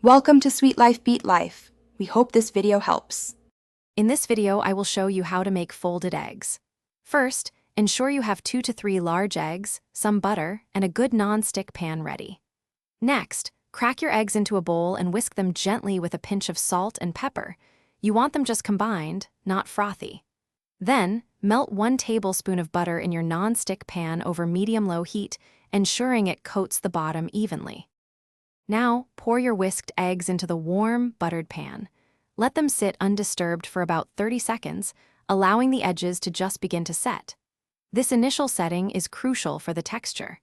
Welcome to Sweet Life Beat Life. We hope this video helps. In this video, I will show you how to make folded eggs. First, ensure you have 2 to 3 large eggs, some butter, and a good non-stick pan ready. Next, crack your eggs into a bowl and whisk them gently with a pinch of salt and pepper. You want them just combined, not frothy. Then, melt 1 tablespoon of butter in your non-stick pan over medium-low heat, ensuring it coats the bottom evenly. Now, pour your whisked eggs into the warm, buttered pan. Let them sit undisturbed for about 30 seconds, allowing the edges to just begin to set. This initial setting is crucial for the texture.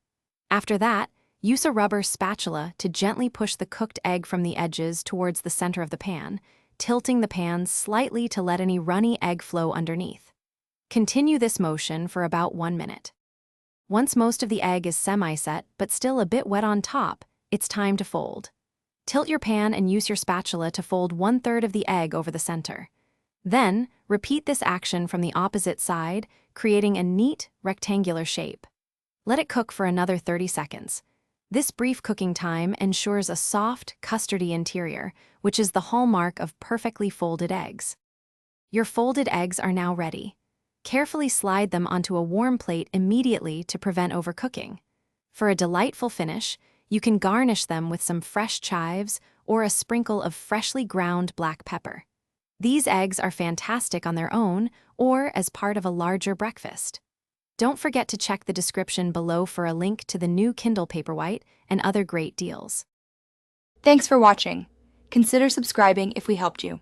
After that, use a rubber spatula to gently push the cooked egg from the edges towards the center of the pan, tilting the pan slightly to let any runny egg flow underneath. Continue this motion for about 1 minute. Once most of the egg is semi-set but still a bit wet on top, it's time to fold. Tilt your pan and use your spatula to fold 1/3 of the egg over the center. Then, repeat this action from the opposite side, creating a neat, rectangular shape. Let it cook for another 30 seconds. This brief cooking time ensures a soft, custardy interior, which is the hallmark of perfectly folded eggs. Your folded eggs are now ready. Carefully slide them onto a warm plate immediately to prevent overcooking. For a delightful finish, you can garnish them with some fresh chives or a sprinkle of freshly ground black pepper. These eggs are fantastic on their own or as part of a larger breakfast. Don't forget to check the description below for a link to the new Kindle Paperwhite and other great deals. Thanks for watching. Consider subscribing if we helped you.